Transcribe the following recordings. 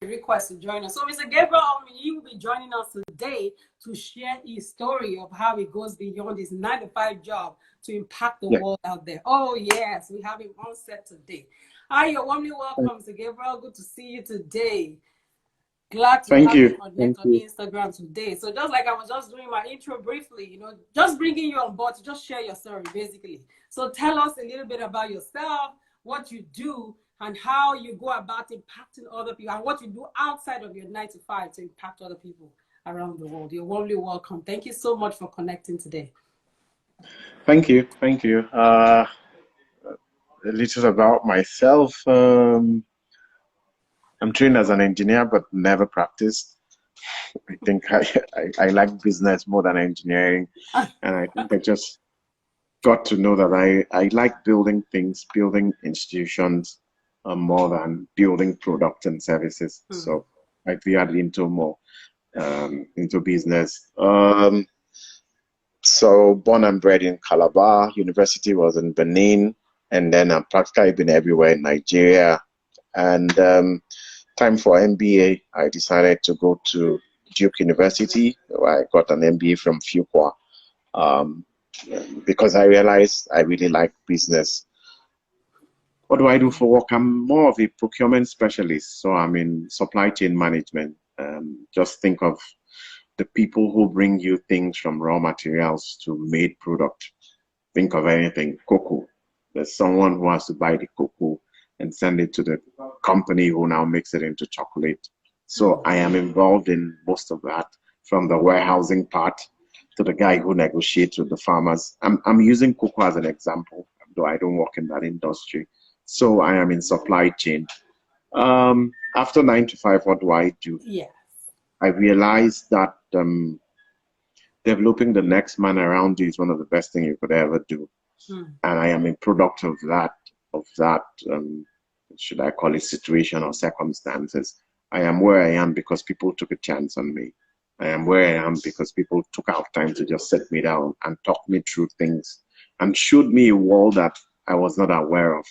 request to join us. So Mr. Gabriel Omin, he will be joining us today to share his story of how he goes beyond his 9-to-5 job to impact the world out there. Oh yes, we have him on set today. Hi, you're warmly welcome, Mr. Gabriel. Good to see you today. Glad to have you connect on Instagram today. So just like I was just doing my intro briefly, you know, just bringing you on board to just share your story, basically. So tell us a little bit about yourself, what you do, and how you go about impacting other people, and what you do outside of your 9-to-5 to impact other people around the world. You're warmly welcome. Thank you so much for connecting today. Thank you. Thank you. A little about myself. I'm trained as an engineer, but never practiced. I think I like business more than engineering. And I think I just got to know that I like building things, building institutions, more than building products and services. So I veered into more, into business. So born and bred in Calabar, university was in Benin, and then I've practically been everywhere in Nigeria. And time for MBA, I decided to go to Duke University, where I got an MBA from Fuqua, because I realized I really like business. What do I do for work? I'm more of a procurement specialist, so I'm in supply chain management. Just think of the people who bring you things from raw materials to made product. Think of anything, cocoa. There's someone who has to buy the cocoa and send it to the company who now makes it into chocolate. So I am involved in most of that, from the warehousing part to the guy who negotiates with the farmers. I'm using cocoa as an example, though I don't work in that industry. So I am in supply chain. After 9-to-5, what do I do? Yes. I realized that developing the next man around you is one of the best things you could ever do. And I am a product of that, should I call it situation or circumstances. I am where I am because people took a chance on me. I am where I am because people took out time to just sit me down and talk me through things and showed me a world that I was not aware of.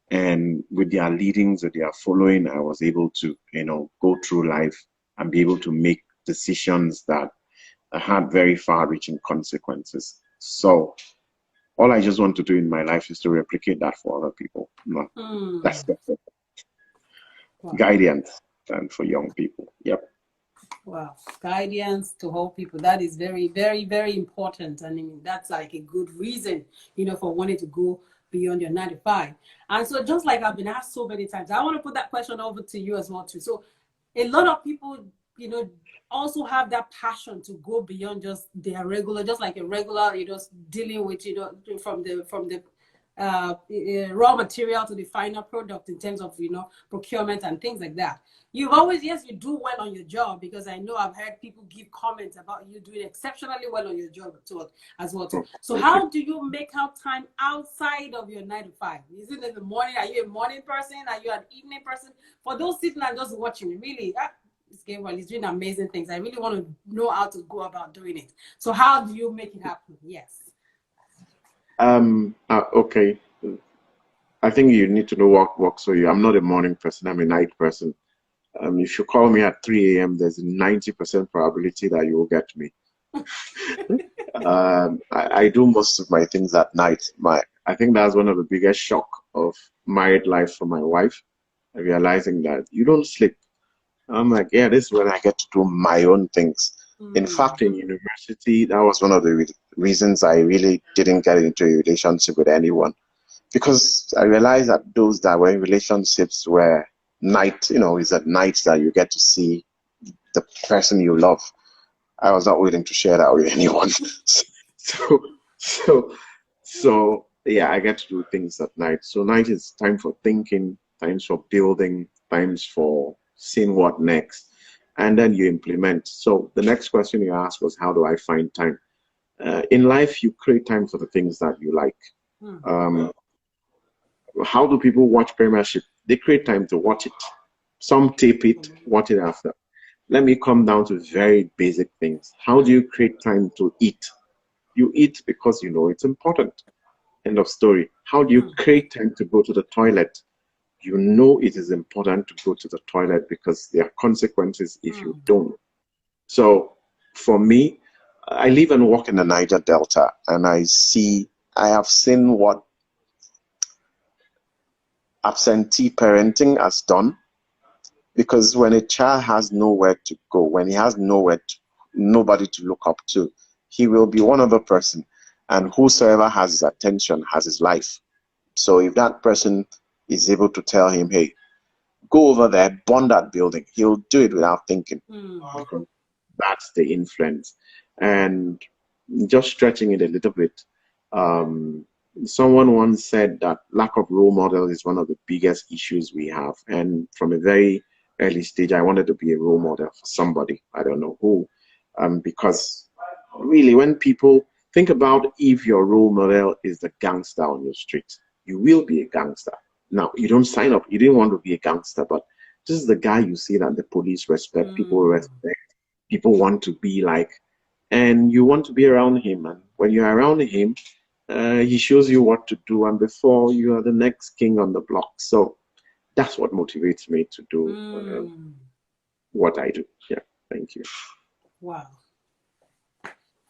And with their leadings, with their following, I was able to, go through life and be able to make decisions that had very far-reaching consequences. So all I just want to do in my life is to replicate that for other people. That's it. Wow. Guidance and for young people. Yep. Wow. Guidance to whole people. That is very, very, very important. I mean, that's like a good reason, for wanting to go beyond your 9-to-5. And so just like I've been asked so many times, I want to put that question over to you as well too. So a lot of people, also have that passion to go beyond just their regular, just like a regular, dealing with, from the raw material to the final product in terms of, procurement and things like that. You've always, yes, you do well on your job, because I know I've heard people give comments about you doing exceptionally well on your job as well too. So how do you make out time outside of your 9-to-5? Is it in the morning? Are you a morning person? Are you an evening person? For those sitting and just watching, really, this Gabriel is doing amazing things. I really want to know how to go about doing it. So how do you make it happen? Yes. Okay. I think you need to know what works for you. I'm not a morning person. I'm a night person. If you call me at 3 a.m., there's a 90% probability that you will get me. I do most of my things at night. I think that's one of the biggest shock of married life for my wife, realizing that you don't sleep. I'm like, yeah, this is when I get to do my own things. In fact, in university, that was one of the reasons I really didn't get into a relationship with anyone, because I realized that those that were in relationships were night, is at night that you get to see the person you love. I was not willing to share that with anyone. So yeah, I get to do things at night. So night is time for thinking, times for building, times for seeing what next, and then you implement. So the next question you asked was, how do I find time? In life, you create time for the things that you like. How do people watch Premiership? They create time to watch it. Some tape it, watch it after. Let me come down to very basic things. How do you create time to eat? You eat because you know it's important. End of story. How do you create time to go to the toilet? you know it is important to go to the toilet because there are consequences if you don't. So for me, I live and work in the Niger Delta, and I have seen what absentee parenting has done. Because when a child has nowhere to go, when he has nobody to look up to, he will be one other person. And whosoever has his attention has his life. So if that person is able to tell him, hey, go over there, burn that building, he'll do it without thinking. Because that's the influence. And just stretching it a little bit, someone once said that lack of role model is one of the biggest issues we have. And from a very early stage, I wanted to be a role model for somebody. I don't know who. Because really, when people think about if your role model is the gangster on your street, you will be a gangster. Now, you don't sign up. You didn't want to be a gangster, but this is the guy you see that the police respect, people respect, people want to be like, and you want to be around him. And when you're around him, he shows you what to do, and before you are the next king on the block. So that's what motivates me to do what I do. Yeah, thank you. Wow.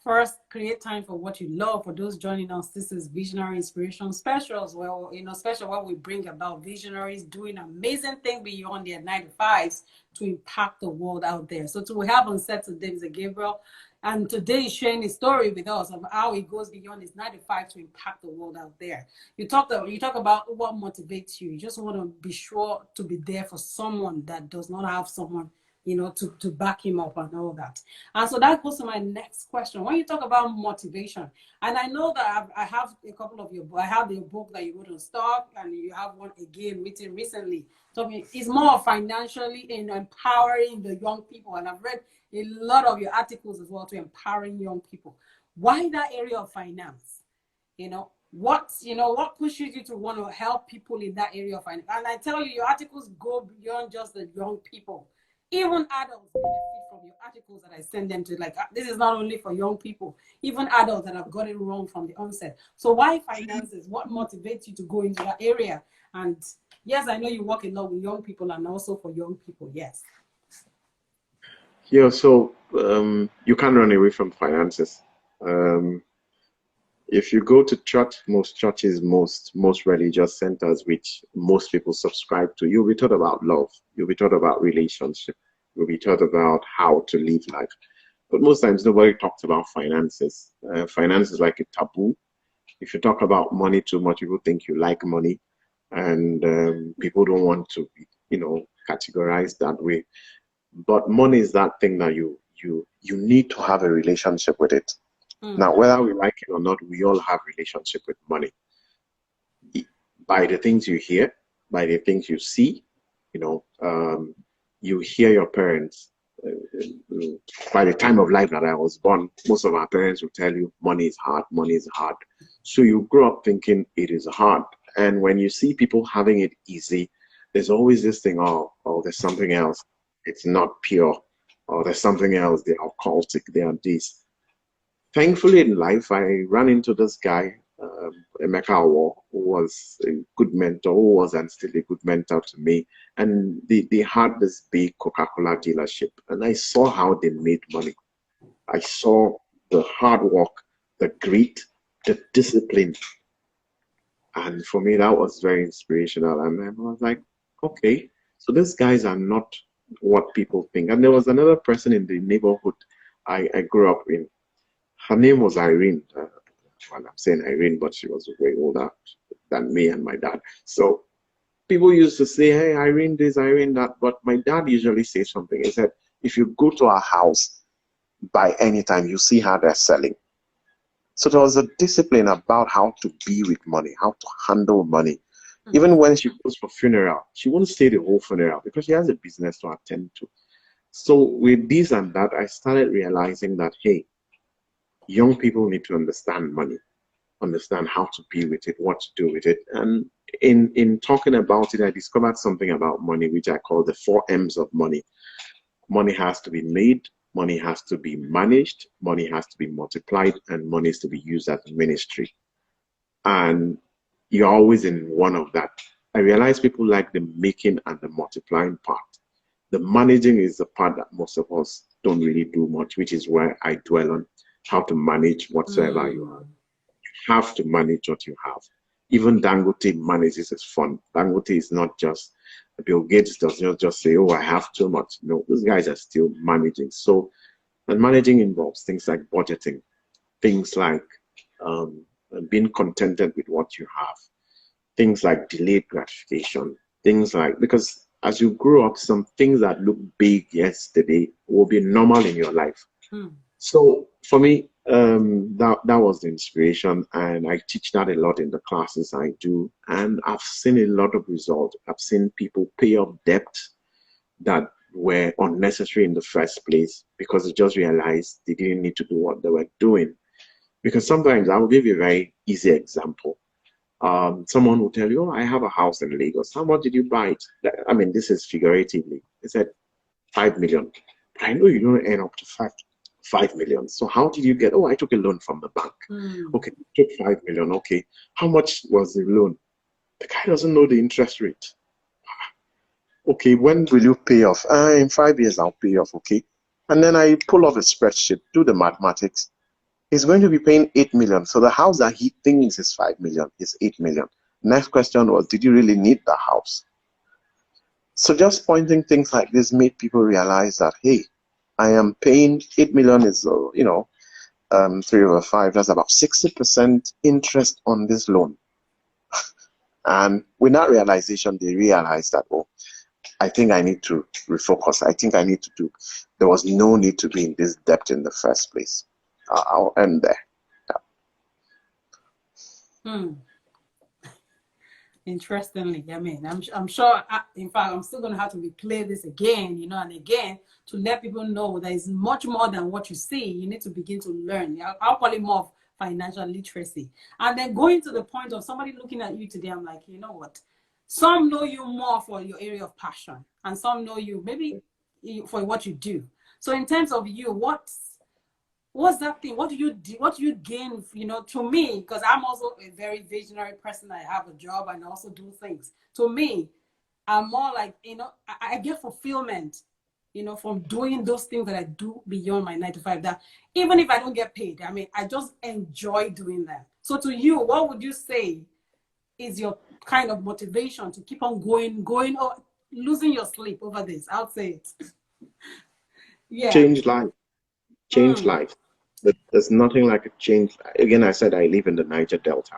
First, create time for what you love. For those joining us, this is Visionary Inspiration Specials. Well, special where we bring about visionaries doing amazing things beyond their 9 to 5s to impact the world out there. So to have on set today is Gabriel, and today he's sharing his story with us of how he goes beyond his 9 to 5 to impact the world out there. You talk about what motivates you. You just want to be sure to be there for someone that does not have someone to back him up and all that. And so that goes to my next question. When you talk about motivation, and I know that I have a couple of I have the book that you wrote on stock, and you have one again written recently. So it's more financially in empowering the young people. And I've read a lot of your articles as well to empowering young people. Why that area of finance? What pushes you to want to help people in that area of finance? And I tell you, your articles go beyond just the young people. Even adults benefit from your articles that I send them to. Like, this is not only for young people, even adults that have got it wrong from the onset. So why finances? What motivates you to go into that area? And yes, I know you work a lot with young people and also for young people. Yes. Yeah, so you can't run away from finances. If you go to church, most churches, most religious centers, which most people subscribe to, you'll be taught about love. You'll be taught about relationship. You'll be taught about how to live life. But most times, nobody talks about finances. Finance is like a taboo. If you talk about money too much, people think you like money, and people don't want to be, categorized that way. But money is that thing that you need to have a relationship with it. Now, whether we like it or not, we all have relationship with money. By the things you hear, by the things you see, you hear your parents. By the time of life that I was born, most of our parents will tell you money is hard, money is hard. So you grow up thinking it is hard. And when you see people having it easy, there's always this thing, oh, there's something else. It's not pure. Or there's something else. They are occultic. They are this. Thankfully in life, I ran into this guy, Emeka Awo, who was a good mentor, who was and still a good mentor to me. And they had this big Coca-Cola dealership. And I saw how they made money. I saw the hard work, the grit, the discipline. And for me, that was very inspirational. And I was like, okay, so these guys are not what people think. And there was another person in the neighborhood I grew up in. Her name was Irene. Well, I'm saying Irene, but she was way older than me and my dad. So people used to say, hey, Irene this, Irene that. But my dad usually says something. He said, if you go to our house by any time, you see how they're selling. So there was a discipline about how to be with money, how to handle money. Even when she goes for funeral, she won't stay the whole funeral because she has a business to attend to. So with this and that, I started realizing that, hey, young people need to understand money, understand how to be with it, what to do with it. And in talking about it, I discovered something about money, which I call the 4 M's of money. Money has to be made, money has to be managed, money has to be multiplied, and money is to be used as a ministry. And you're always in one of that. I realize people like the making and the multiplying part. The managing is the part that most of us don't really do much, which is why I dwell on how to manage whatsoever you have. Mm. You have to manage what you have. Even Dangote manages his fund. Dangote is not just, Bill Gates does not just say, oh, I have too much. No, those guys are still managing. So, and managing involves things like budgeting, things like um, being contented with what you have, things like delayed gratification, things like, because as you grow up, some things that look big yesterday will be normal in your life. Mm. So for me, that was the inspiration, and I teach that a lot in the classes I do, and I've seen a lot of results. I've seen people pay off debt that were unnecessary in the first place because they just realized they didn't need to do what they were doing. Because sometimes I will give you a very easy example. Someone will tell you, "Oh, I have a house in Lagos. How much did you buy it?" I mean, this is figuratively. They said 5 million. I know you don't earn up to 5 million. So how did you get? Oh, I took a loan from the bank. Mm. Okay, you took 5 million. Okay, how much was the loan? The guy doesn't know the interest rate. Okay, when will you pay off? In 5 years, I'll pay off. Okay, and then I pull off a spreadsheet, do the mathematics. He's going to be paying 8 million. So the house that he thinks is 5 million is 8 million. Next question was, did you really need the house? So just pointing things like this made people realize that, hey, I am paying 8 million is, 3/5. That's about 60% interest on this loan. And with that realization, they realized that, oh, I think I need to refocus. I think I need to do, there was no need to be in this debt in the first place. I'll end there. Hmm. Interestingly, I mean, I'm sure. In fact, I'm still going to have to replay this again, and again to let people know that it's much more than what you see. You need to begin to learn. I'll call it more of financial literacy, and then going to the point of somebody looking at you today. I'm like, you know what? Some know you more for your area of passion, and some know you maybe for what you do. So, in terms of you, what's that thing? What do you do? What do you gain? To me, because I'm also a very visionary person. I have a job and I also do things. To me, I'm more like, I get fulfillment, from doing those things that I do beyond my 9 to 5. That even if I don't get paid, I mean, I just enjoy doing that. So to you, what would you say is your kind of motivation to keep on going, or losing your sleep over this? I'll say it. Yeah. Change life. Change Mm. life. There's nothing like a change. Again, I said I live in the Niger Delta.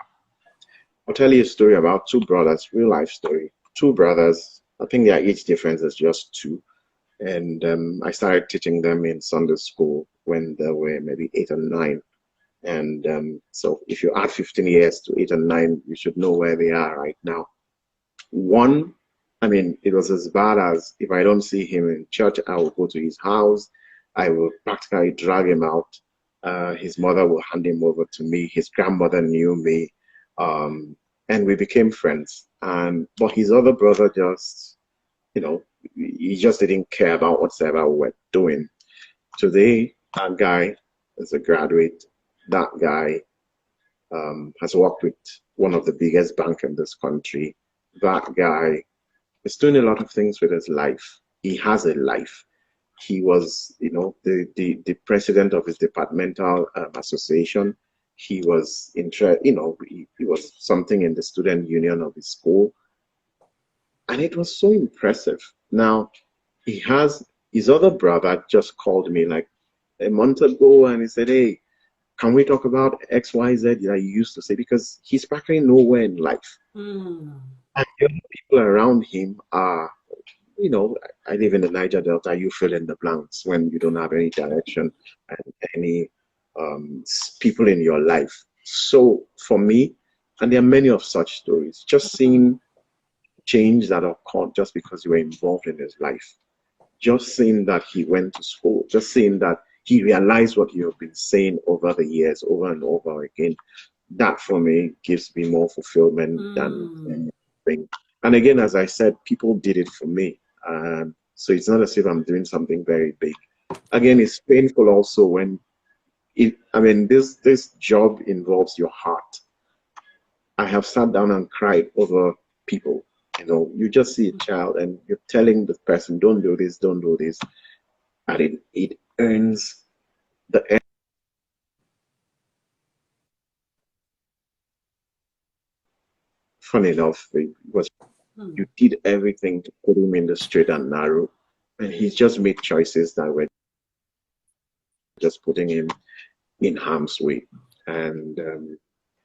I'll tell you a story about two brothers, real life story. Two brothers, I think their age difference is just two. And I started teaching them in Sunday school when they were maybe 8 or 9. And so if you add 15 years to 8 and 9, you should know where they are right now. One, I mean, it was as bad as if I don't see him in church, I will go to his house. I will practically drag him out. His mother will hand him over to me. His grandmother knew me. And we became friends. But his other brother just, he just didn't care about whatever we were doing. Today, that guy is a graduate. That guy has worked with one of the biggest banks in this country. That guy is doing a lot of things with his life. He has a life. He was, the president of his departmental association. He was he was something in the student union of his school, and it was so impressive. Now, he has his other brother just called me like a month ago, and he said, "Hey, can we talk about XYZ that you used to say?" Because he's practically nowhere in life. Mm. And the other people around him are, I live in the Niger Delta, you fill in the blanks when you don't have any direction and any people in your life. So for me, and there are many of such stories, just seeing change that occurred just because you were involved in his life, just seeing that he went to school, just seeing that he realized what you have been saying over the years, over and over again. That for me gives me more fulfillment than Mm. anything. And again, as I said, people did it for me. So it's not as if I'm doing something very big. Again, it's painful also when this job involves your heart. I have sat down and cried over people. You know, you just see a child and you're telling the person, don't do this, don't do this. And it earns the end. Funny enough, it was you did everything to put him in the straight and narrow. And he just made choices that were just putting him in harm's way. And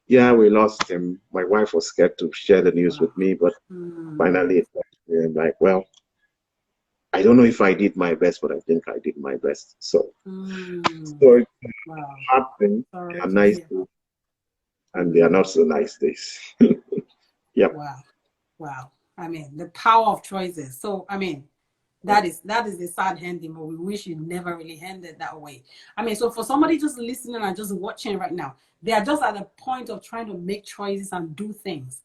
yeah, we lost him. My wife was scared to share the news with me, but finally it was like, well, I don't know if I did my best, but I think I did my best. So, so it's Wow. happened. Sorry They are to nice hear. days, and they are not so nice days. Yep. Wow. Wow. I mean, the power of choices. So, I mean, that is the sad ending, but we wish it never really ended that way. I mean, so for somebody just listening and just watching right now, they are just at the point of trying to make choices and do things.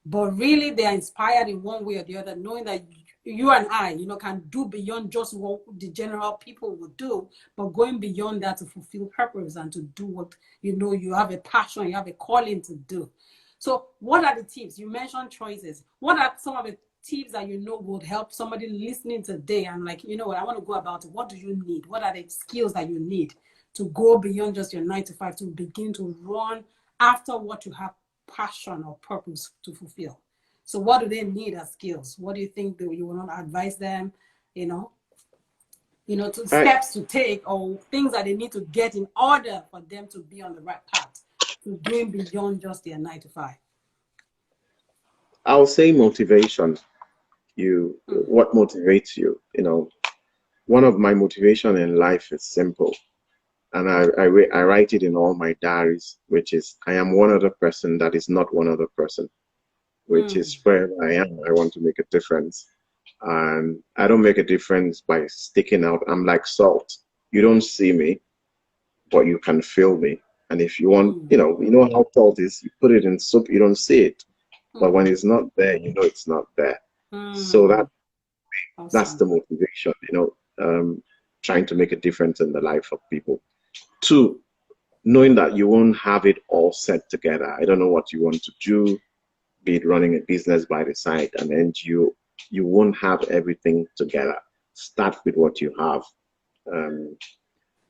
But really they are inspired in one way or the other, knowing that you and I, can do beyond just what the general people would do, but going beyond that to fulfill purpose and to do what you have a passion, you have a calling to do. So what are the tips? You mentioned choices. What are some of the tips that would help somebody listening today and like, what, I want to go about it. What do you need? What are the skills that you need to go beyond just your 9 to 5 to begin to run after what you have passion or purpose to fulfill? So what do they need as skills? What do you think that you want to advise them, to I, steps to take or things that they need to get in order for them to be on the right path to doing beyond just their 9 to 5? I'll say motivation. What motivates you? One of my motivation in life is simple, and I write it in all my diaries, which is I am one other person that is not one other person, which is where I am. I want to make a difference. And I don't make a difference by sticking out. I'm like salt. You don't see me, but you can feel me. And if you want, you know how salt is, you put it in soup, you don't see it. But when it's not there, you know it's not there. So that's Awesome. the motivation, trying to make a difference in the life of people. Two, knowing that you won't have it all set together. I don't know what you want to do, be it running a business by the side, and then you won't have everything together. Start with what you have. Um,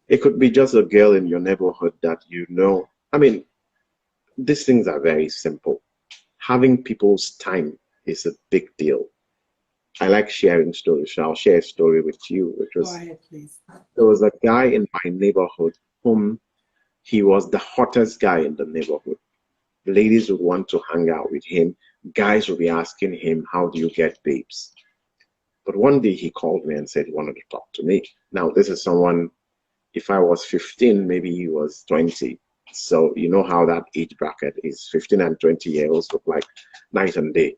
it could be just a girl in your neighborhood that you know. I mean, these things are very simple. Having people's time is a big deal. I like sharing stories, so I'll share a story with you, which Go was ahead, please. there was a guy in my neighborhood whom he was the hottest guy in the neighborhood. Ladies would want to hang out with him. Guys would be asking him, how do you get babes? But one day he called me and said he wanted to talk to me. Now, this is someone, if I was 15, maybe he was 20. So you know how that age bracket is. 15 and 20-year-olds look like night and day.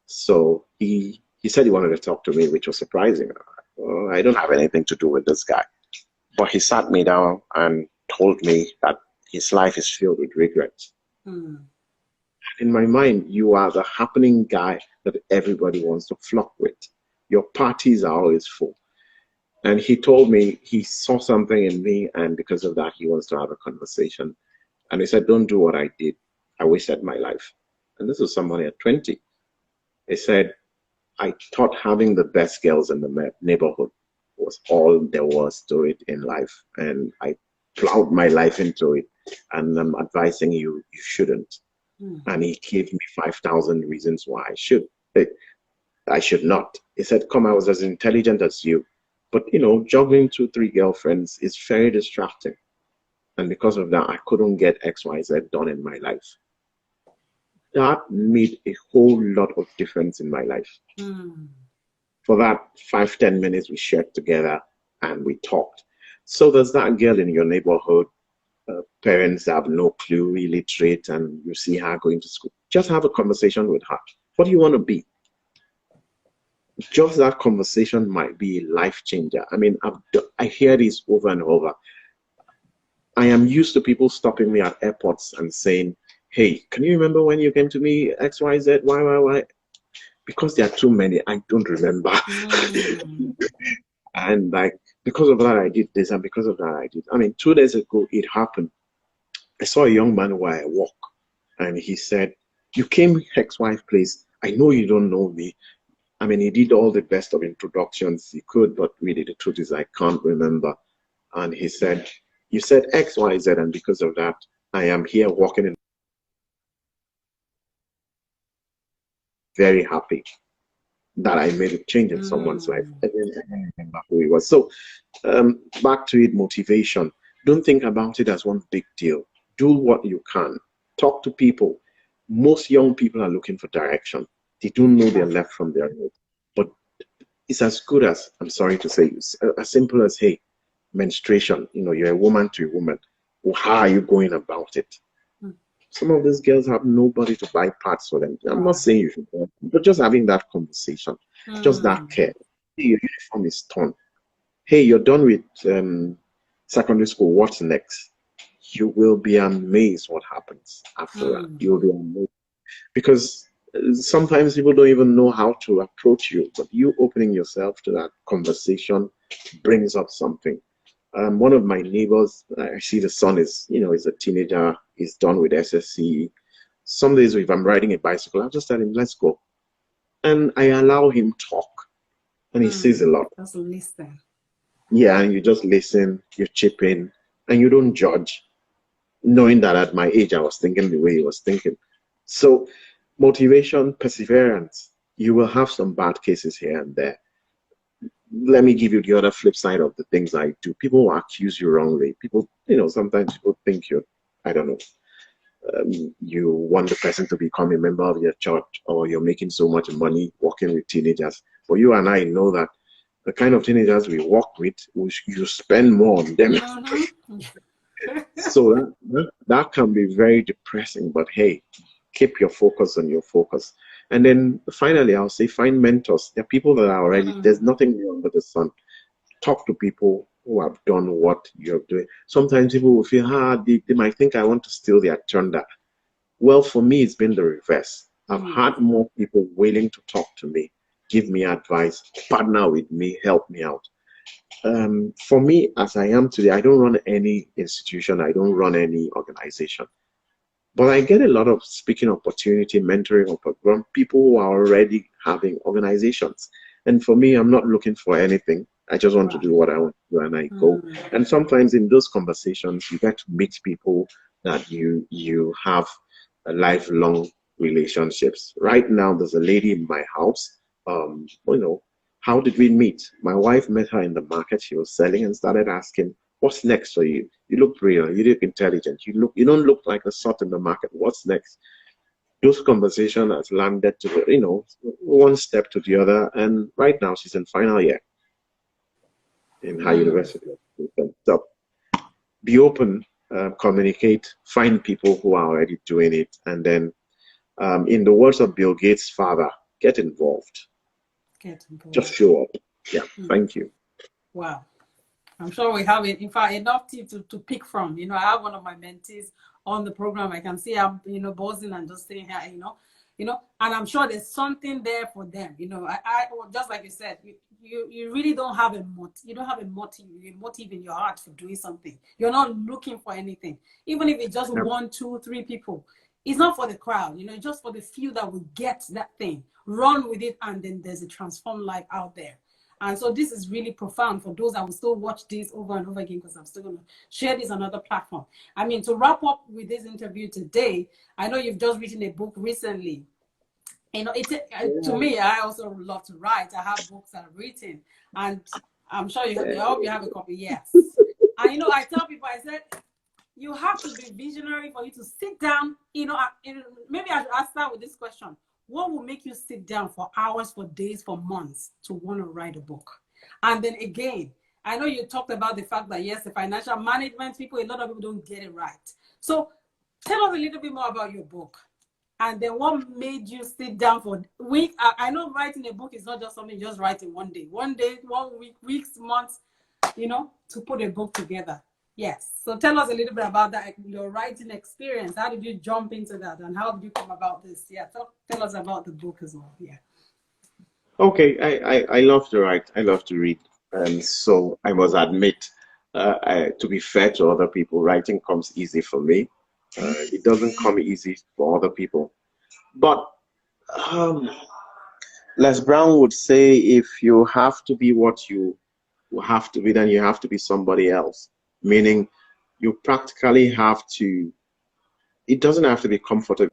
So he said he wanted to talk to me, which was surprising. Oh, I don't have anything to do with this guy. But he sat me down and told me that his life is filled with regrets. In my mind, you are the happening guy that everybody wants to flock with. Your parties are always full. And he told me he saw something in me, and because of that, he wants to have a conversation. And he said, don't do what I did. I wasted my life. And this was somebody at 20. He said, I thought having the best girls in the neighborhood was all there was to it in life. And I plowed my life into it. And I'm advising you, you shouldn't. And he gave me 5,000 reasons why I should not. He said, come, I was as intelligent as you. But, juggling 2, 3 girlfriends is very distracting. And because of that, I couldn't get XYZ done in my life. That made a whole lot of difference in my life. For that 5, 10 minutes, we shared together and we talked. So there's that girl in your neighborhood, parents have no clue, illiterate, and you see her going to school. Just have a conversation with her. What do you want to be? Just that conversation might be a life changer. I mean, I hear this over and over. I am used to people stopping me at airports and saying, hey, can you remember when you came to me, XYZ, Y? Because there are too many, I don't remember. And like, because of that, I did this, and because of that, I did. I mean, 2 days ago, it happened. I saw a young man where I walk, and he said, you came ex-wife place, I know you don't know me. I mean, he did all the best of introductions he could, but really the truth is I can't remember. And he said, you said X, Y, Z, and because of that, I am here walking in very happy that I made a change in someone's life. I didn't remember who he was. So back to it, motivation. Don't think about it as one big deal. Do what you can. Talk to people. Most young people are looking for direction. They don't know their left from their right. But it's as good as, I'm sorry to say, as simple as, hey, menstruation, you're a woman to a woman. Well, how are you going about it? Some of these girls have nobody to buy parts for them. I'm not saying you should, but just having that conversation, just that care. Hey, your uniform is torn. Hey, you're done with secondary school. What's next? You will be amazed what happens after that. You'll be amazed. Because sometimes people don't even know how to approach you, but you opening yourself to that conversation brings up something. One of my neighbors, I see the son is, is a teenager. He's done with SSC. Some days if I'm riding a bicycle, I'll just tell him, let's go. And I allow him talk. And he says a lot. Just listen. Yeah, and you just listen, you chip in, and you don't judge, knowing that at my age, I was thinking the way he was thinking. So motivation, perseverance, you will have some bad cases here and there. Let me give you the other flip side of the things I do. People will accuse you wrongly. People, sometimes people think you're, I don't know, you want the person to become a member of your church, or you're making so much money working with teenagers. But you and I know that the kind of teenagers we work with, you spend more on them. So that can be very depressing. But hey, keep your focus on your focus. And then finally, I'll say find mentors. There are people that are already, there's nothing new under the sun. Talk to people who have done what you're doing. Sometimes people will feel, they might think I want to steal their thunder. Well, for me, it's been the reverse. I've had more people willing to talk to me, give me advice, partner with me, help me out. For me, as I am today, I don't run any institution. I don't run any organization. But I get a lot of speaking opportunity, mentoring from people who are already having organizations. And for me, I'm not looking for anything. I just want to do what I want to do, and I go. And sometimes in those conversations, you get to meet people that you have a lifelong relationships. Right now, there's a lady in my house. How did we meet? My wife met her in the market. She was selling and started asking, what's next for you? You look real. You look intelligent. You don't look like a sort in the market. What's next? Those conversations has landed to, one step to the other. And right now she's in final year in her university. So be open, communicate, find people who are already doing it. And then in the words of Bill Gates' father, get involved. Just show up. Yeah, thank you. Wow. I'm sure we have, in fact, enough tips to pick from. I have one of my mentees on the program. I can see I'm, buzzing and just saying here, and I'm sure there's something there for them. I just like you said, you really don't have a motive. You don't have a motive in your heart for doing something. You're not looking for anything, even if it's just 1, 2, 3 people. It's not for the crowd, just for the few that will get that thing, run with it, and then there's a transformed life out there. And so this is really profound for those that will still watch this over and over again, because I'm still going to share this on other platform. I mean, to wrap up with this interview today, I know you've just written a book recently. To me, I also love to write. I have books that I've written, and I'm sure I hope you have a copy. Yes. And I tell people, I said, you have to be visionary for you to sit down. Maybe I should start with this question. What will make you sit down for hours, for days, for months to want to write a book? And then again, I know you talked about the fact that, yes, the financial management people, a lot of people don't get it right. So tell us a little bit more about your book. And then what made you sit down for week? I know writing a book is not just something you just write in 1 day. 1 day, 1 week, weeks, months, to put a book together. Yes. So tell us a little bit about that, your writing experience. How did you jump into that, and how did you come about this? Yeah. Tell us about the book as well. Yeah. Okay. I love to write. I love to read. And so I must admit, to be fair to other people, writing comes easy for me. It doesn't come easy for other people. But Um, Les Brown would say if you have to be what you have to be, then you have to be somebody else. Meaning you practically have to, it doesn't have to be comfortable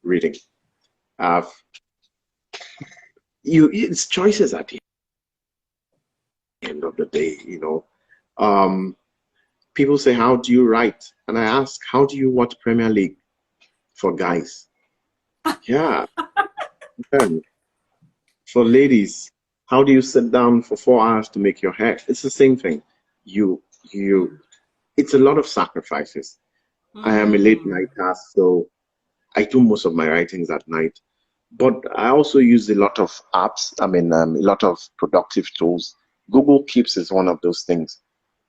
reading. Uh, it's choices at the end of the day, you know. People say, how do you write? And I ask, how do you watch Premier League for guys? Yeah. Then for ladies, how do you sit down for 4 hours to make your hair? It's the same thing. You, you, it's a lot of sacrifices. I am a late Mm. nighter, so I do most of my writings at night. But I also use a lot of apps, a lot of productive tools. Google Keeps is one of those things.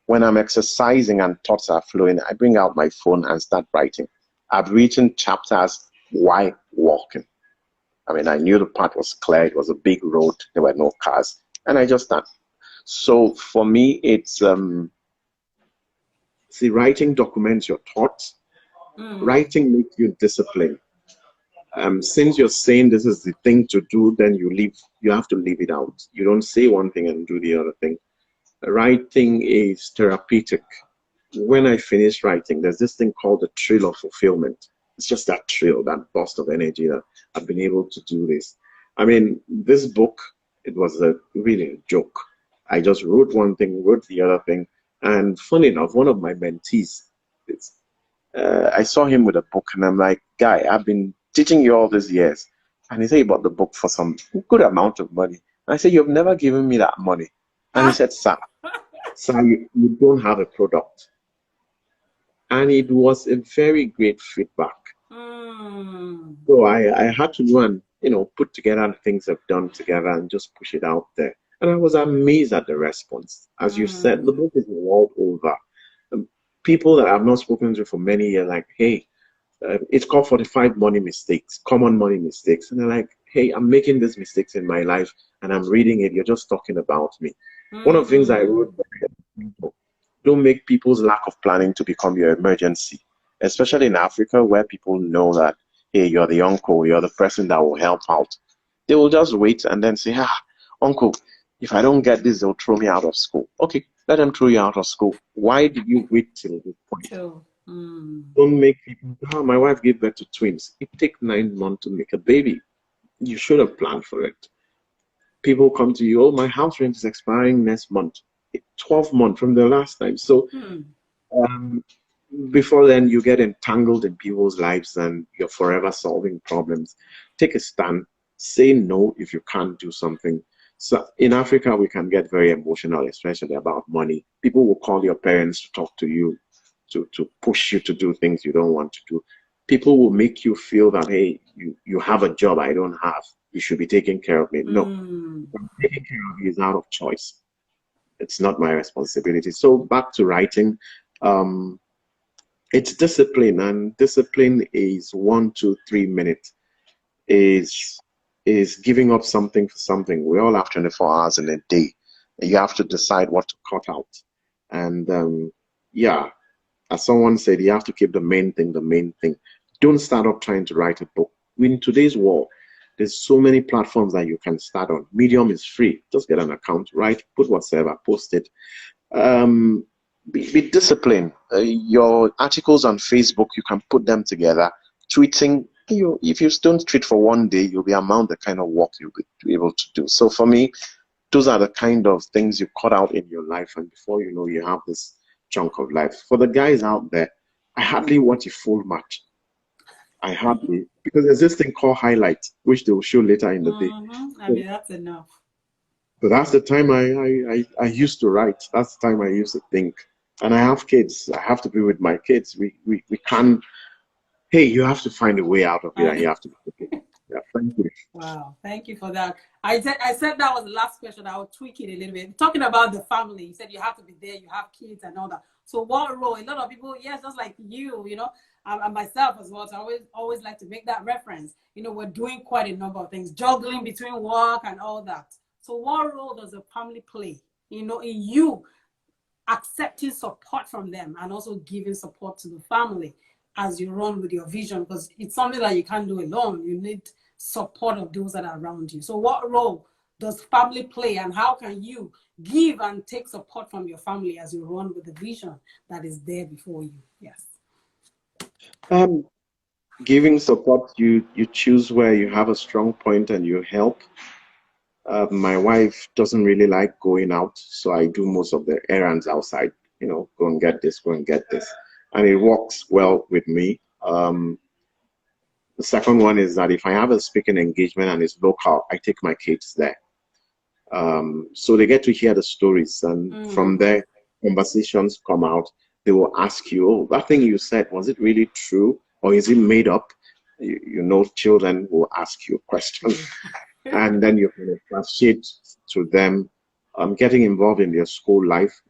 When I'm exercising and thoughts are flowing, I bring out my phone and start writing. I've written chapters while walking. I mean, I knew the path was clear. It was a big road. There were no cars. And I just started. So for me, see, writing documents your thoughts. Mm. Writing makes you disciplined. Since you're saying this is the thing to do, then you have to leave it out. You don't say one thing and do the other thing. Writing is therapeutic. When I finish writing, there's this thing called the thrill of fulfillment. It's just that thrill, that burst of energy that I've been able to do this. I mean, this book, it was really a joke. I just wrote one thing, wrote the other thing. And funny enough, one of my mentees, it's, I saw him with a book and I'm like, guy, I've been teaching you all these years. And he said he bought the book for some good amount of money. And I said, you've never given me that money. And he said, sir, you don't have a product. And it was a very great feedback. Mm. So I had to go and, put together the things I've done together and just push it out there. And I was amazed at the response. As you said, the Mm. book is world over. Um, People that I've not spoken to for many years, like, hey, it's called 45 money mistakes, common money mistakes. And they're like, hey, I'm making these mistakes in my life and I'm reading it. You're just talking about me. One of the things I wrote, Mm. don't make people's lack of planning to become your emergency, especially in Africa where people know that, hey, you're the uncle, you're the person that will help out. They will just wait and then say, uncle, if I don't get this, they'll throw me out of school. Okay, let them throw you out of school. Why did you wait till this point? True. Mm. Don't make people, my wife gave birth to twins. It takes 9 months to make a baby. You should have planned for it. People come to you, oh, my house rent is expiring next month. 12 months from the last time. So Mm. um, before then, you get entangled in people's lives and you're forever solving problems. Take a stand. Say no if you can't do something. So in Africa, we can get very emotional, especially about money. People will call your parents to talk to you, to push you to do things you don't want to do. People will make you feel that, hey, you have a job I don't have. You should be taking care of me. No, Mm. taking care of you is out of choice. It's not my responsibility. So back to writing. Um, it's discipline, and discipline is 1, 2, 3 minutes. Is giving up something for something. We all have 24 hours in a day. You have to decide what to cut out. And yeah, as someone said, you have to keep the main thing the main thing. Don't start up trying to write a book. In today's world, there's so many platforms that you can start on. Medium is free. Just get an account, write, put whatever, post it. Um, be disciplined. Your articles on Facebook, you can put them together. Tweeting, if you don't tweet for one day, you'll be among the kind of work you'll be able to do. So for me, those are the kind of things you cut out in your life, and before you know, you have this chunk of life. For the guys out there, I hardly watch a full match. I hardly, because there's this thing called highlights, which they will show later in the day. Mm-hmm. I So, mean, that's enough. so that's the time I used to write. That's the time I used to think. And I have kids. I have to be with my kids. We can't. Hey, you have to find a way out of it, and you have to be okay. Yeah, thank you. Wow, thank you for that. I said that was the last question. I will tweak it a little bit. Talking about the family, you said you have to be there, you have kids and all that. So what role? A lot of people, yes, just like you know, and myself as well. So I always like to make that reference. You know, we're doing quite a number of things, juggling between work and all that. So what role does a family play? You know, in you accepting support from them and also giving support to the family. as you run with your vision, because it's something that you can't do alone. You need support of those that are around you. So what role does family play, and how can you give and take support from your family as you run with the vision that is there before you? Yes. Um, Giving support, you choose where you have a strong point and you help. My wife doesn't really like going out, so I do most of the errands outside. Go and get this, go and get this, and it works well with me. The second one is that if I have a speaking engagement and it's local, I take my kids there. So they get to hear the stories, and from there, conversations come out. They will ask you, "Oh, that thing you said, was it really true, or is it made up?" Children will ask you questions, and then you can associate to them. Getting involved in their school life.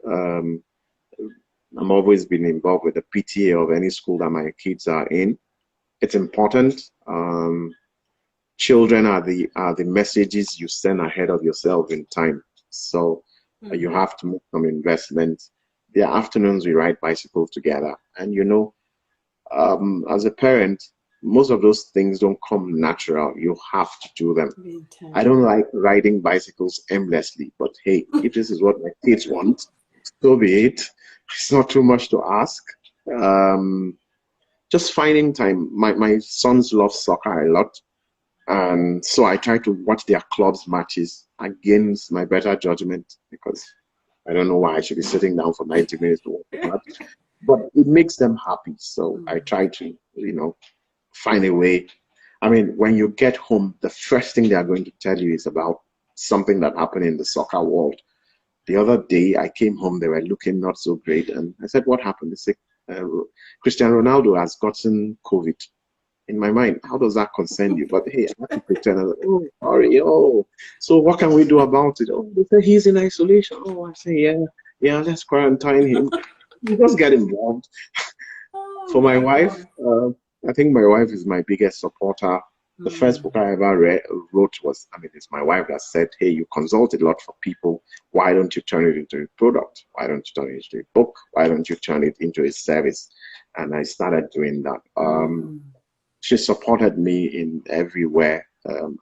I'm always been involved with the PTA of any school that my kids are in. It's important. Children are the messages you send ahead of yourself in time. So you have to make some investment. There are afternoons we ride bicycles together, and as a parent, most of those things don't come natural. You have to do them. I don't like riding bicycles aimlessly, but hey, if this is what my kids want, so be it. It's not too much to ask. Just finding time. My sons love soccer a lot. And so I try to watch their club's matches against my better judgment, because I don't know why I should be sitting down for 90 minutes to watch the match. But it makes them happy. So I try to, find a way. I mean, when you get home, the first thing they are going to tell you is about something that happened in the soccer world. The other day, I came home, they were looking not so great. And I said, "What happened?" They said, "Cristiano Ronaldo has gotten COVID." In my mind, how does that concern you? But hey, I have to pretend. I was like, "Oh, sorry. Oh, so what can we do about it?" "Oh, they say he's in isolation." "Oh," I say, yeah, let's quarantine him. You just get involved. For my wife, I think my wife is my biggest supporter. The first book I ever wrote was, it's my wife that said, "Hey, you consult a lot for people. Why don't you turn it into a product? Why don't you turn it into a book? Why don't you turn it into a service?" And I started doing that. She supported me in everywhere.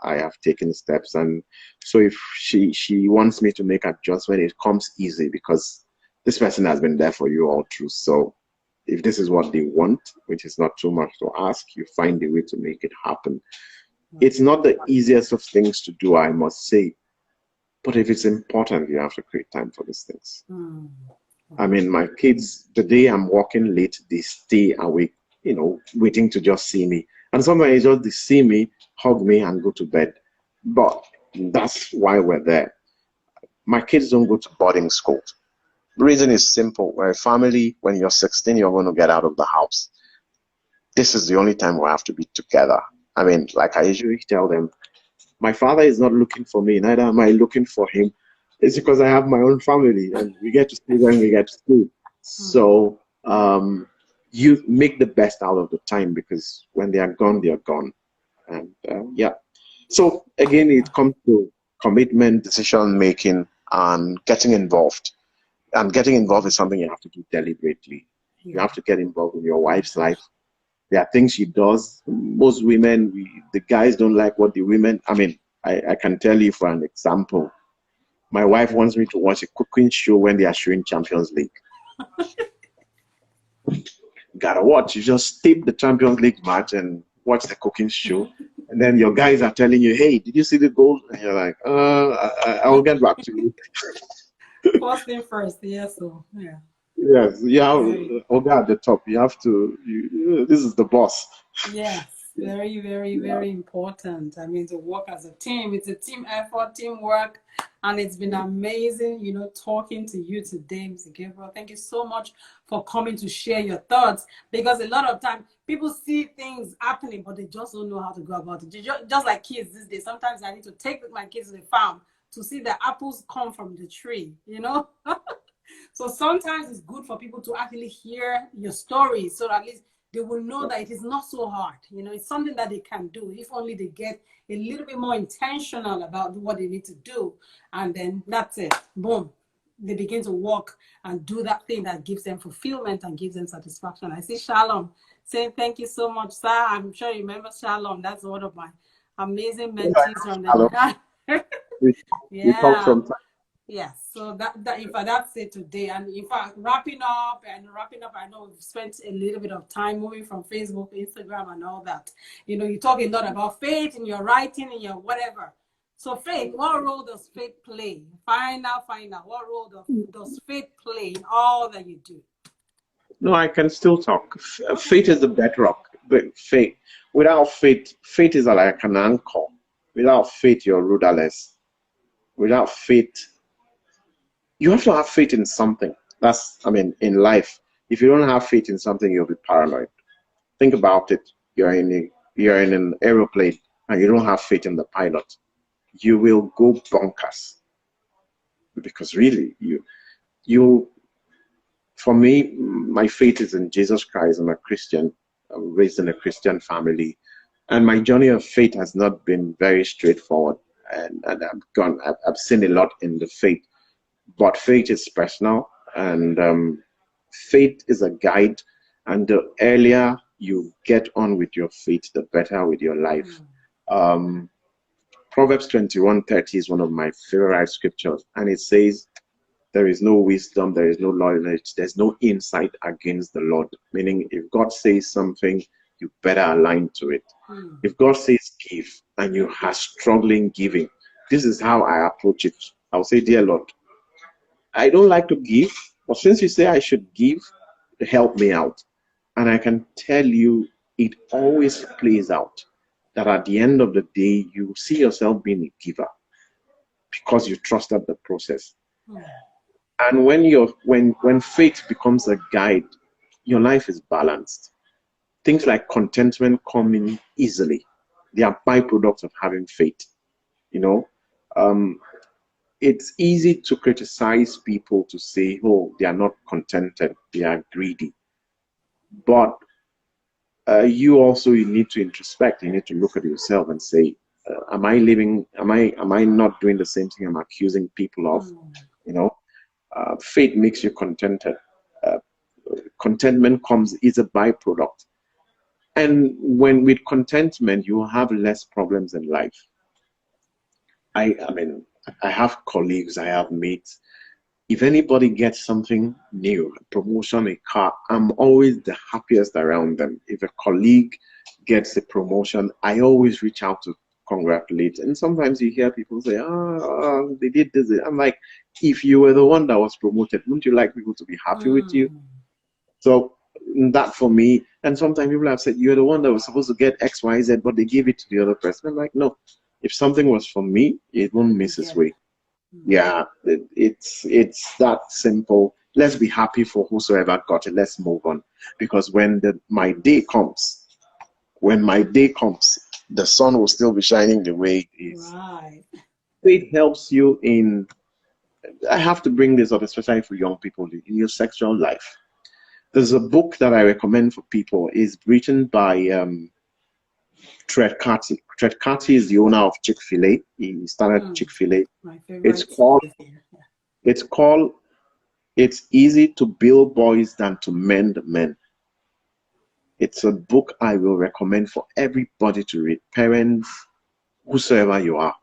I have taken steps, and so if she wants me to make adjustment, it comes easy because this person has been there for you all through. So if this is what they want, which is not too much to ask, you find a way to make it happen. It's not the easiest of things to do, I must say, but if it's important, you have to create time for these things. My kids, the day I'm working late, they stay awake, waiting to just see me. And sometimes they see me, hug me, and go to bed. But that's why we're there. My kids don't go to boarding school. The reason is simple. We're a family. When you're 16, you're going to get out of the house. This is the only time we have to be together. Like I usually tell them, my father is not looking for me, neither am I looking for him. It's because I have my own family, and we get to see when we get to school. So you make the best out of the time, because when they are gone, they are gone. And so again, it comes to commitment, decision making, and getting involved. And getting involved is something you have to do deliberately. You have to get involved in your wife's life. There are things she does. Most women, the guys don't like what the women. I can tell you for an example. My wife wants me to watch a cooking show when they are showing Champions League. Gotta watch. You just tape the Champions League match and watch the cooking show. And then your guys are telling you, "Hey, did you see the goal?" And you're like, I'll get back to you. First thing first, yes. So, yeah. Yes, you have Oga at the top. You have to, this is the boss. Yes, very, very, very important. To work as a team. It's a team effort, teamwork, and it's been amazing, talking to you today, Mr. Gabriel. Thank you so much for coming to share your thoughts, because a lot of time people see things happening, but they just don't know how to go about it. Just like kids these days, sometimes I need to take my kids to the farm to see the apples come from the tree, So sometimes it's good for people to actually hear your story, so at least they will know that it is not so hard. It's something that they can do if only they get a little bit more intentional about what they need to do. And then that's it. Boom. They begin to walk and do that thing that gives them fulfillment and gives them satisfaction. I say shalom. saying thank you so much, sir. I'm sure you remember Shalom. That's one of my amazing mentees from the We talk yeah. sometimes. Yes, so that in fact that's it today. And in fact, wrapping up, I know we've spent a little bit of time moving from Facebook, Instagram, and all that. You talk a lot about faith in your writing, in your whatever. So faith, what role does faith play? Find out. What role does faith play in all that you do? No, I can still talk. Faith is the bedrock. But without faith is like an anchor. Without faith, you're rudderless. Without faith, you have to have faith in something. In life, if you don't have faith in something, you'll be paranoid. Think about it. You're in an aeroplane and you don't have faith in the pilot. You will go bonkers. Because really, for me, my faith is in Jesus Christ. I'm a Christian. I'm raised in a Christian family. And my journey of faith has not been very straightforward. And I've seen a lot in the faith. But faith is personal, and faith is a guide. And the earlier you get on with your faith, the better with your life. Proverbs 21:30 is one of my favorite scriptures, and it says, there is no wisdom, there is no knowledge, there's no insight against the Lord. Meaning, if God says something, you better align to it. If God says give, and you are struggling giving, this is how I approach it. I'll say, dear Lord, I don't like to give, but since you say I should give, help me out. And I can tell you, it always plays out that at the end of the day, you see yourself being a giver because you trusted the process. And when faith becomes a guide, your life is balanced. Things like contentment come in easily. They are byproducts of having faith. It's easy to criticize people, to say, oh, they are not contented, they are greedy. But you need to introspect. You need to look at yourself and say, am I not doing the same thing I'm accusing people of? Faith makes you contented. Contentment is a byproduct. And with contentment, you have less problems in life. I have colleagues, I have mates. If anybody gets something new, a promotion, a car, I'm always the happiest around them. If a colleague gets a promotion, I always reach out to congratulate. And sometimes you hear people say, they did this. I'm like, if you were the one that was promoted, wouldn't you like people to be happy with you? So that for me, and sometimes people have said, you're the one that was supposed to get X, Y, Z, but they gave it to the other person. I'm like, no, if something was for me, it won't miss its way. Yeah, it's that simple. Let's be happy for whosoever got it. Let's move on. Because when my day comes, the sun will still be shining the way it is. Right. It helps you in, I have to bring this up, especially for young people, in your sexual life. There's a book that I recommend for people. It's written by Treadcarty. Treadcarty is the owner of Chick-fil-A. He started Chick-fil-A. My favorite. It's called It's Easy to Build Boys Than to Mend Men. It's a book I will recommend for everybody to read, parents, whosoever you are.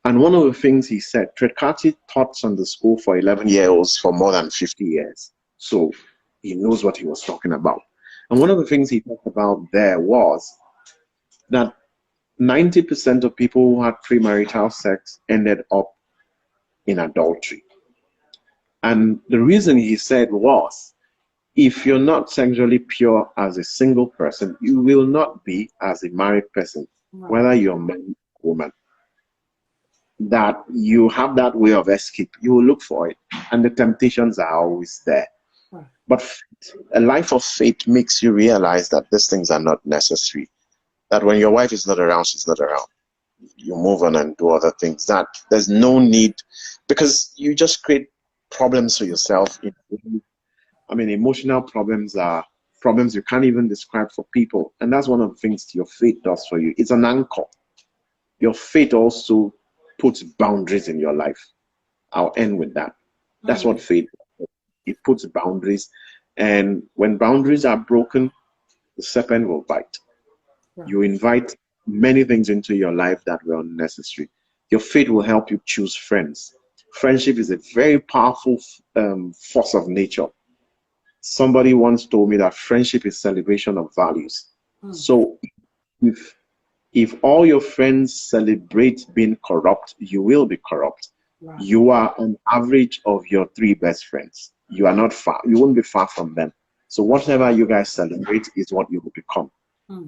And one of the things he said, Treadcarty taught Sunday school for 11-year-olds for more than 50 years. So he knows what he was talking about. And one of the things he talked about there was that 90% of people who had premarital sex ended up in adultery. And the reason he said was, if you're not sexually pure as a single person, you will not be as a married person, whether you're man or woman. That you have that way of escape, you will look for it, and the temptations are always there. But a life of faith makes you realize that these things are not necessary. That when your wife is not around, she's not around. You move on and do other things. That there's no need, because you just create problems for yourself. Emotional problems are problems you can't even describe for people. And that's one of the things your faith does for you. It's an anchor. Your faith also puts boundaries in your life. I'll end with that. That's what faith does. It puts boundaries. And when boundaries are broken, the serpent will bite. Right. You invite many things into your life that were unnecessary. Your faith will help you choose friends. Friendship is a very powerful force of nature. Somebody once told me that friendship is celebration of values. So if all your friends celebrate being corrupt, you will be corrupt. Right. You are an average of your 3 best friends. You are not far. You won't be far from them. So whatever you guys celebrate is what you will become.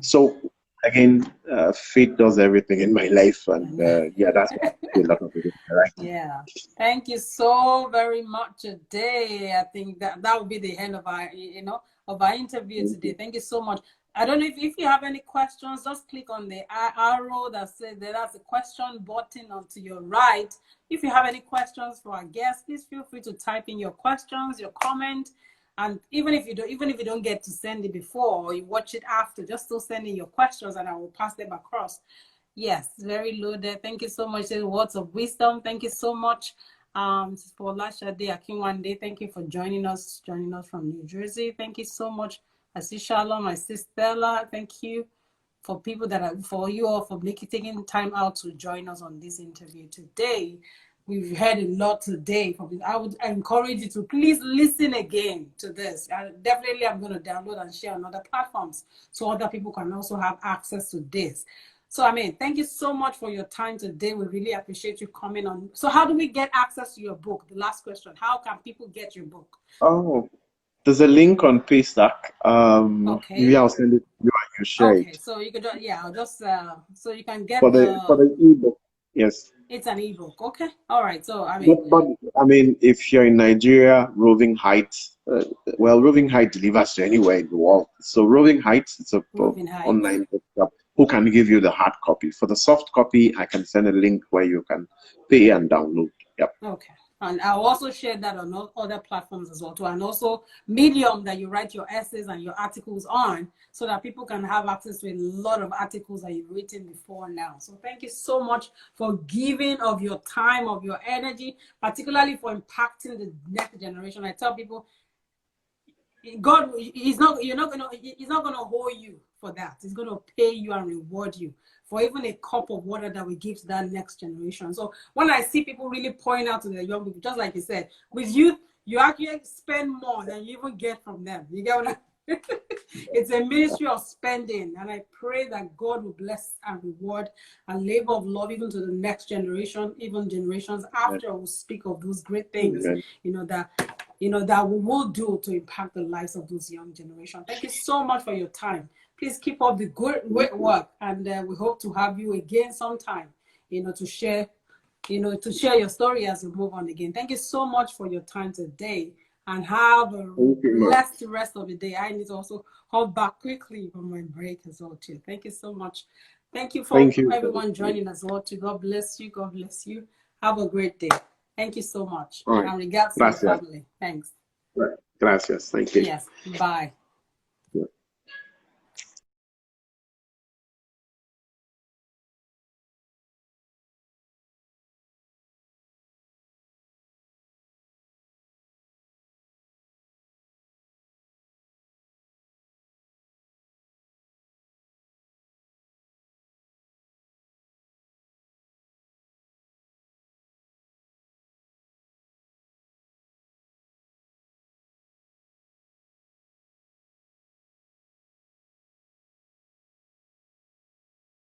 So again, faith does everything in my life, and yeah, that's why I do a lot of it. Right? Yeah. Thank you so very much today. I think that will be the end of our, of our interview today. Thank you so much. I don't know if you have any questions, just click on the arrow that says that's a question button onto your right. If you have any questions for our guests, please feel free to type in your questions, your comment. And even if you don't get to send it before or you watch it after, just still send in your questions and I will pass them across. Yes, very loaded. Thank you so much. Words of wisdom. Thank you so much. For Lashade Akinwande, thank you for joining us from New Jersey. Thank you so much. I see Shalom, I see Stella. Thank you for you all for taking time out to join us on this interview today. We've heard a lot today. I would encourage you to please listen again to this. I'm going to download and share on other platforms so other people can also have access to this. So, thank you so much for your time today. We really appreciate you coming on. So how do we get access to your book? The last question. How can people get your book? Oh, there's a link on Paystack. Okay. Maybe I'll send it to you and you share it. Okay, so you could, I'll just, so you can get for the ebook. Yes. It's an ebook. Okay. All right. So, But if you're in Nigeria, Roving Heights, Roving Heights delivers to anywhere in the world. So Roving Heights, it's a online bookshop who can give you the hard copy. For the soft copy, I can send a link where you can pay and download. Yep. Okay. And I'll also share that on other platforms as well too. And also Medium that you write your essays and your articles on so that people can have access to a lot of articles that you've written before now. So thank you so much for giving of your time, of your energy, particularly for impacting the next generation. I tell people, God, he's not gonna hold you for that. He's gonna pay you and reward you for even a cup of water that we give to that next generation. So when I see people really pouring out to the young people, just like you said, with youth, you actually spend more than you even get from them. You get what I mean? It's a ministry of spending, and I pray that God will bless and reward and labor of love even to the next generation, even generations after will speak of those great things, that we will do to impact the lives of those young generation. Thank you so much for your time. Please keep up the great work, and we hope to have you again sometime, to share your story as we move on again. Thank you so much for your time today, and have a blessed rest of the day. I need to also hop back quickly from my break as well too. Thank you so much. Thank you for everyone joining as well too. God bless you. God bless you. Have a great day. Thank you so much. Right. And regards to the family. Thanks. Right. Gracias. Thank you. Yes. Bye.